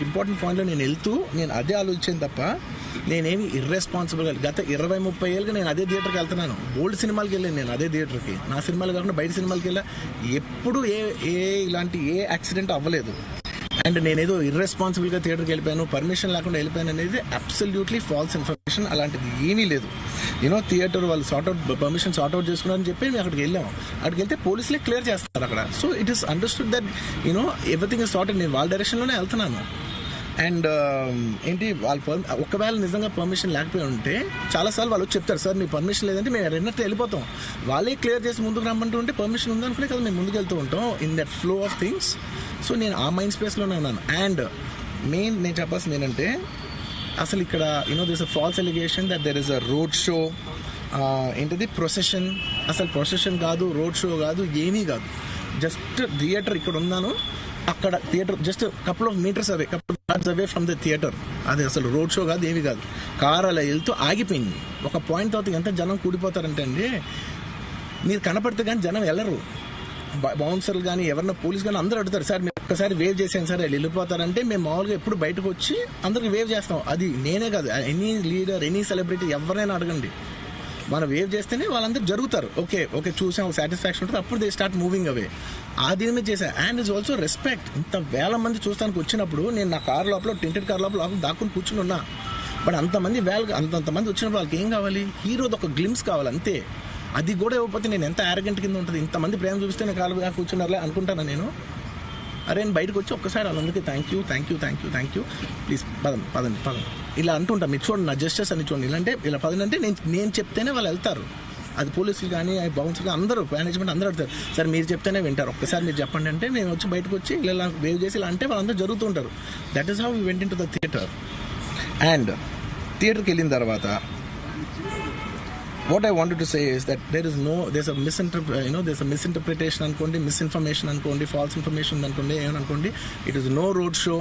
Important పాయింట్లో నేను వెళ్తూ నేను అదే ఆలోచించాను తప్ప నేనేమి ఇర్రెస్పాన్సిబుల్గా గత 20-30 ఏళ్ళుగా నేను అదే థియేటర్కి వెళ్తున్నాను. ఓల్డ్ సినిమాలకి వెళ్ళాను నేను అదే థియేటర్కి. నా సినిమాలు కాకుండా బయట సినిమాలకి వెళ్ళా. ఎప్పుడు ఇలాంటి యాక్సిడెంట్ అవ్వలేదు. అండ్ నేనేదో ఇర్రెస్పాన్సిబుల్గా థియేటర్కి వెళ్ళిపోయాను, పర్మిషన్ లేకుండా వెళ్ళిపోయాను అనేది అబ్సల్యూట్లీ ఫాల్స్ ఇన్ఫర్మేషన్. అలాంటిది ఏమీ లేదు. థియేటర్ వాళ్ళు పర్మిషన్ సార్ట్అవుట్ చేసుకున్నారని చెప్పి మేము అక్కడికి వెళ్ళాము. అక్కడికి వెళ్తే పోలీసులే క్లియర్ చేస్తారు అక్కడ. So it is understood that everything is sorted. నేను వాళ్ళ డైరెక్షన్లోనే వెళ్తున్నాను. అండ్ ఒకవేళ నిజంగా పర్మిషన్ లేకపోయి ఉంటే చాలాసార్లు వాళ్ళు చెప్తారు, సార్ మీ పర్మిషన్ లేదంటే మేము రెండట్టు వెళ్ళిపోతాం. వాళ్ళే క్లియర్ చేసి ముందుకు రమ్మంటూ ఉంటే పర్మిషన్ ఉందనుకునే కదా మేము ముందుకు వెళ్తూ ఉంటాం in that flow of things. So నేను ఆ మైండ్ స్పేస్లోనే ఉన్నాను. అండ్ నేను చెప్పాల్సింది ఏంటంటే అసలు ఇక్కడ this a false allegation that there is a road show, procession. అసలు ప్రొసెషన్ కాదు, రోడ్ షో కాదు, ఏమీ కాదు. జస్ట్ థియేటర్ ఇక్కడ ఉన్నాను, అక్కడ theatre just couple of metres away, couple of yards away from the theatre. అది అసలు రోడ్ షో కాదు, ఏమి కాదు. కార్ అలా వెళ్తూ ఆగిపోయింది. ఒక పాయింట్ తర్వాత ఎంత జనం కూడిపోతారంటే అండి, మీరు కనపడితే కానీ జనం వెళ్ళరు. బౌన్సర్లు కానీ ఎవరన్నా పోలీస్ కానీ అందరూ అడుగుతారు, సార్ మీరు ఒక్కసారి వేవ్ చేసాను సార్ వెళ్ళిపోతారంటే మేము మామూలుగా ఎప్పుడు బయటకు వచ్చి అందరికి వేవ్ చేస్తాం. అది నేనే కాదు, ఎనీ లీడర్, ఎనీ సెలబ్రిటీ ఎవరైనా అడగండి, మనం వేవ్ చేస్తేనే వాళ్ళందరూ జరుగుతారు. ఓకే చూసాం, సాటిస్ఫాక్షన్ ఉంటుంది, అప్పుడు దే స్టార్ట్ మూవింగ్ అవే. ఆ దీని మీద చేశా. And is also respect. ఇంత వేల మంది చూస్తానికి వచ్చినప్పుడు నేను నా కార్ లోపల, టెంటెడ్ కార్ లోపల దాక్కుని కూర్చుని ఉన్నా. బట్ అంతమంది అంతమంది వచ్చినప్పుడు వాళ్ళకి ఏం కావాలి? హీరోది ఒక గ్లిమ్స్ కావాలి అంతే. అది కూడా ఇవ్వకపోతే నేను ఎంత యారగెంట్ కింద ఉంటుంది. ఇంతమంది ప్రేమ చూపిస్తే నేను కాలుగా కూర్చున్నారులే అనుకుంటాను నేను. అరే నేను బయటకు వచ్చి ఒక్కసారి వాళ్ళందరికీ థ్యాంక్ యూ ప్లీజ్ పదండి ఇలా అంటుంటా. మీరు చూడండి నా జస్టిస్ అని చూడండి. ఇలాంటే ఇలా పదంటే నేను చెప్తేనే వాళ్ళు వెళ్తారు. అది పోలీసులు కానీ బౌన్సర్లు అందరూ, మేనేజ్మెంట్ అందరూ అడుగుతారు, సార్ మీరు చెప్తేనే వింటారు, ఒక్కసారి మీరు చెప్పండి అంటే నేను వచ్చి బయటకు వచ్చి ఇలా వేవ్ చేసి ఇలా అంటే వాళ్ళందరూ జరుగుతుంటారు. That is how we went into the theatre. And థియేటర్కి వెళ్ళిన తర్వాత what I wanted to say is that there's a misinterpretation అనుకోండి, మిస్ఇన్ఫర్మేషన్ అనుకోండి, ఫాల్స్ ఇన్ఫర్మేషన్ అనుకోండి, ఏమనుకోండి. It is no road show,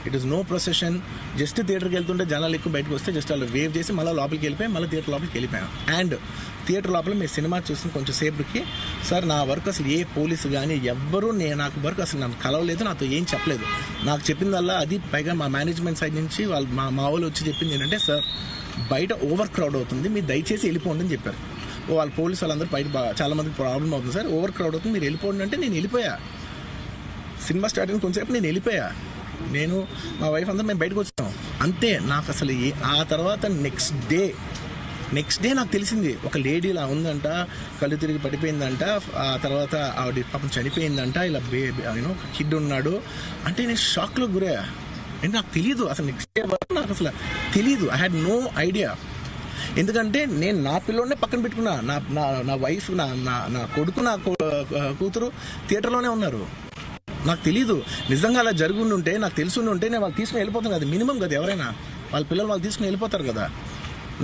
it is no procession. Just థియేటర్కి వెళ్తుంటే జనాలు ఎక్కువ బయటకు వస్తే జస్ట్ వాళ్ళు వేవ్ చేసి మళ్ళీ లోపలికి వెళ్ళిపోయి మళ్ళీ థియేటర్ లోపలికి వెళ్ళిపోయాం. అండ్ థియేటర్ లోపల మీరు సినిమా చూసిన కొంచెం సేపటికి, సార్ నా వరకు అసలు ఏ పోలీసు కానీ ఎవ్వరూ నాకు వరకు అసలు నాకు కలవలేదు, నాతో ఏం చెప్పలేదు. నాకు చెప్పిందల్లా అది, పైగా మా మేనేజ్మెంట్ సైడ్ నుంచి వాళ్ళు మా వాళ్ళు వచ్చి చెప్పింది ఏంటంటే, సార్ బయట ఓవర్ క్రౌడ్ అవుతుంది, మీరు దయచేసి వెళ్ళిపోండి అని చెప్పారు. వాళ్ళ పోలీసు వాళ్ళందరూ బయట చాలా మందికి ప్రాబ్లం అవుతుంది, సార్ ఓవర్ క్రౌడ్ అవుతుంది, మీరు వెళ్ళిపోండి అంటే నేను వెళ్ళిపోయా. సినిమా స్టార్ట్ అయిన కొంచెంసేపు నేను వెళ్ళిపోయా. నేను మా వైఫ్ అందరూ మేము బయటకు వచ్చాం అంతే. నాకు అసలు ఆ తర్వాత నెక్స్ట్ డే నాకు తెలిసింది, ఒక లేడీ ఇలా ఉందంట, కళ్ళు తిరిగి పడిపోయిందంట, ఆ తర్వాత ఆవిడ పాపం చనిపోయిందంట, ఇలా కిడ్ ఉన్నాడు అంటే నేను షాక్లో గురయ్యా. అంటే నాకు తెలియదు అసలు, నెక్స్ట్ డే వరకు నాకు అసలు తెలియదు. I had no idea. ఎందుకంటే నేను నా పిల్లోనే పక్కన పెట్టుకున్నా, నా వైఫ్, నా కొడుకు, నా కూతురు థియేటర్లోనే ఉన్నారు. నాకు తెలీదు. నిజంగా అలా జరుగుండి ఉంటే, నాకు తెలుసుండి ఉంటే నేను వాళ్ళు తీసుకుని వెళ్ళిపోతాను కదా, మినిమం కదా. ఎవరైనా వాళ్ళ పిల్లలు వాళ్ళు తీసుకుని వెళ్ళిపోతారు కదా.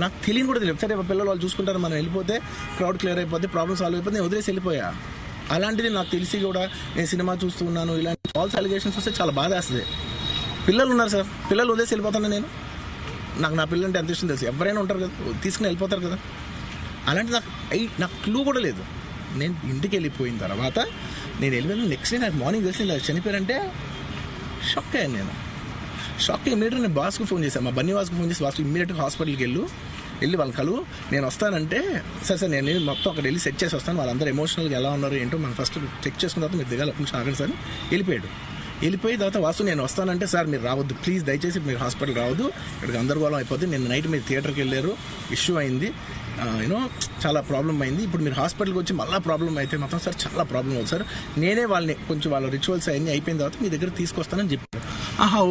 నాకు తెలియని కూడా తెలియదు. సరే పిల్లలు వాళ్ళు చూసుకుంటారు, మనం వెళ్ళిపోతే క్రౌడ్ క్లియర్ అయిపోతే, ప్రాబ్లమ్ సాల్వ్ అయిపోతే, నేను వదిలేసి వెళ్ళిపోయా. అలాంటిది నాకు తెలిసి కూడా నేను సినిమా చూస్తూ ఉన్నాను, ఇలాంటి ఫాల్స్ అలిగేషన్స్ వస్తే చాలా బాధ వేస్తుంది. పిల్లలు ఉన్నారు సార్, పిల్లలు వదిలేసి వెళ్ళిపోతాను నేను. నాకు నా పిల్లలు అంటే ఎంత ఇష్టం తెలుసు. ఎవరైనా ఉంటారు కదా, తీసుకుని వెళ్ళిపోతారు కదా. అలాంటి నాకు క్లూ కూడా లేదు. నేను ఇంటికి వెళ్ళిపోయిన తర్వాత నేను వెళ్ళిపోయిన నెక్స్ట్ డే నాకు మార్నింగ్ తెలిసి ఇలా చనిపోయారంటే షాక్ అయ్యాను నేను. షాక్ ఇమీడియట్గా నేను బాస్కు ఫోన్ చేశాను, మా బన్నీ వాస్కు ఫోన్ చేసి, బాస్కు ఇమీడియట్గా హాస్పిటల్కి వెళ్ళి వాళ్ళ కలువు, నేను వస్తానంటే సార్ నేను మొత్తం అక్కడ వెళ్ళి సెట్ చేసి వస్తాను, వాళ్ళందరూ ఎమోషనల్గా ఎలా ఉన్నారు ఏంటో మనం ఫస్ట్ చెక్ చేసుకున్న తర్వాత మీరు దిగాలి, కొంచెం ఆగండి సార్. వెళ్ళిపోయి తర్వాత వాసు నేను వస్తానంటే, సార్ మీరు రావద్దు ప్లీజ్, దయచేసి మీరు హాస్పిటల్ రావద్దు, ఇక్కడికి గందరగోళం అయిపోతుంది. నేను నైట్ మీరు థియేటర్కి వెళ్ళారు, ఇష్యూ అయింది, చాలా ప్రాబ్లం అయింది, ఇప్పుడు మీరు హాస్పిటల్కి వచ్చి మళ్ళీ ప్రాబ్లం అయితే మాత్రం సార్ చాలా ప్రాబ్లం అవుతుంది సార్. నేనే వాళ్ళని కొంచెం వాళ్ళ రిచువల్స్ అన్నీ అయిపోయిన తర్వాత మీ దగ్గర తీసుకొస్తానని చెప్పారు.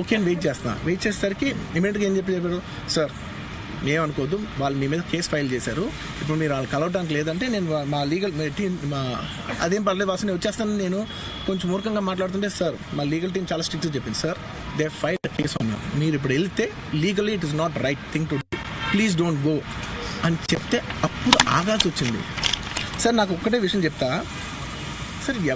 ఓకే అని వెయిట్ చేసేసరికి ఇమీడియట్గా ఏం చెప్పారు, సార్ ఏమనుకోవద్దు, వాళ్ళు మీ మీద కేసు ఫైల్ చేశారు, ఇప్పుడు మీరు వాళ్ళు కలవడానికి లేదంటే నేను మా లీగల్ టీం అదేం పర్లేదు వాసు నేను వచ్చేస్తాను. నేను కొంచెం మూర్ఖంగా మాట్లాడుతుంటే, సార్ మా లీగల్ టీం చాలా స్ట్రిక్ట్గా చెప్పింది, sir they file case on you, మీరు ఇప్పుడు వెళ్తే legally it is not right thing to do, please don't go అని చెప్తే అప్పుడు ఆగాల్సి వచ్చింది. సార్ నాకు ఒక్కటే విషయం చెప్తా సార్,